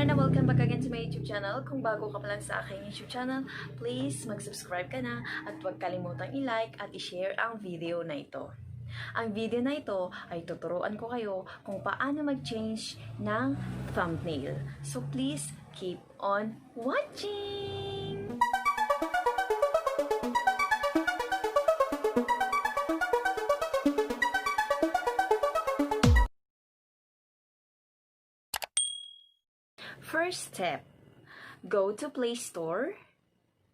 Morena, welcome back again to my YouTube channel. Kung bago ka pa lang sa aking YouTube channel, please mag-subscribe ka na at huwag kalimutang i-like at i-share ang video na ito. Ang video na ito ay tuturuan ko kayo kung paano mag-change ng thumbnail. So please keep on watching! First step, go to Play Store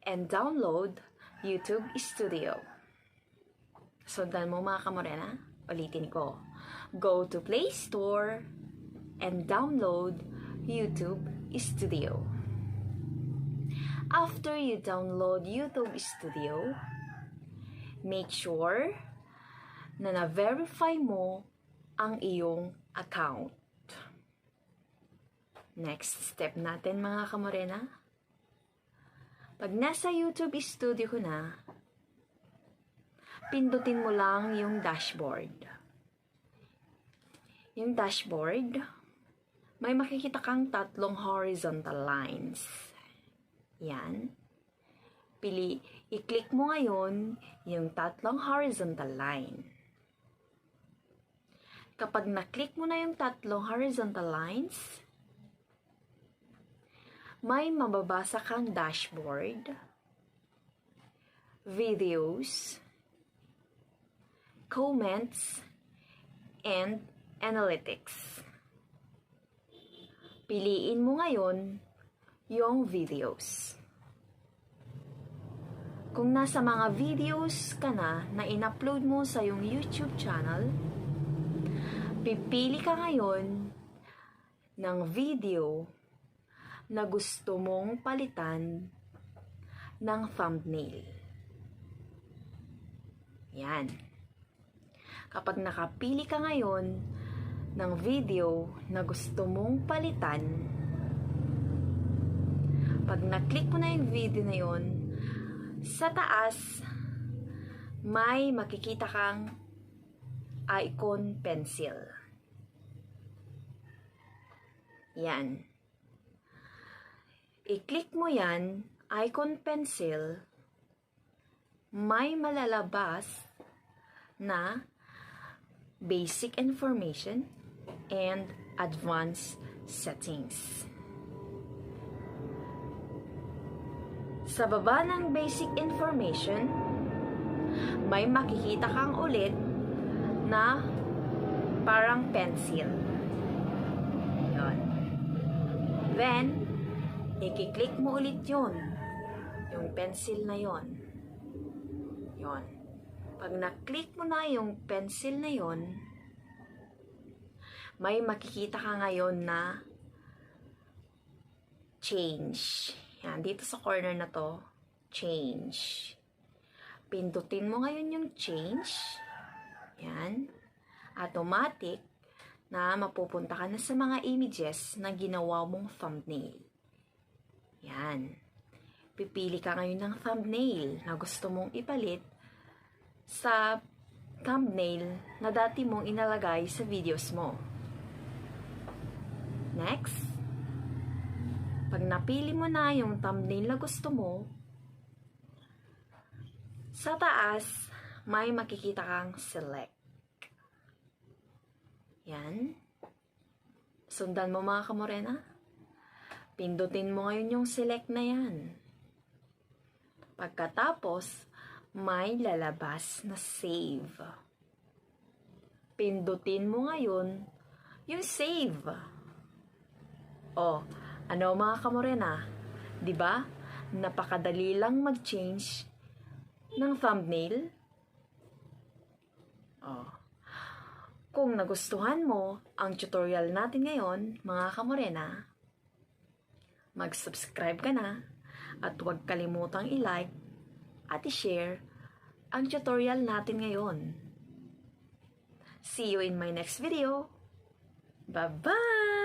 and download YouTube Studio. Sundan mo mga kamorena, ulitin ko. Go to Play Store and download YouTube Studio. After you download YouTube Studio, make sure na na-verify mo ang iyong account. Next step natin mga kamorena. Pag nasa YouTube Studio ko na, pindutin mo lang yung dashboard. Yung dashboard, may makikita kang tatlong horizontal lines. Yan. I-click mo ngayon yung tatlong horizontal line. Kapag na-click mo na yung tatlong horizontal lines, may mababasa kang dashboard, videos, comments, and analytics. Piliin mo ngayon yung videos. Kung nasa mga videos ka na in-upload mo sa yung YouTube channel, pipili ka ngayon ng video na gusto mong palitan ng thumbnail. Yan. Kapag nakapili ka ngayon ng video na gusto mong palitan, pag na-click mo na yung video na yun, sa taas, may makikita kang icon pencil. Yan. I-click mo yan, icon pencil, may malalabas na basic information and advanced settings. Sa baba ng basic information, may makikita kang ulit na parang pencil. Yun. Then, i-click mo ulit yun. Yung pencil na yun. Yun. Pag na-click mo na yung pencil na yun, may makikita ka ngayon na change. Yan, dito sa corner na to, change. Pindutin mo ngayon yung change. Yan. Automatic na mapupunta ka na sa mga images na ginawa mong thumbnail. Yan. Pipili ka ngayon ng thumbnail na gusto mong ipalit sa thumbnail na dati mong inalagay sa videos mo. Next, pag napili mo na yung thumbnail na gusto mo, sa taas, may makikita kang select. Yan. Sundan mo mga kamorena. Pindutin mo ngayon yung select na yan. Pagkatapos, may lalabas na save. Pindutin mo ngayon yung save. O, ano mga kamorena? Diba? Napakadali lang mag-change ng thumbnail. O. Kung nagustuhan mo ang tutorial natin ngayon, mga kamorena, mag-subscribe ka na at huwag kalimutang i-like at i-share ang tutorial natin ngayon. See you in my next video. Bye-bye!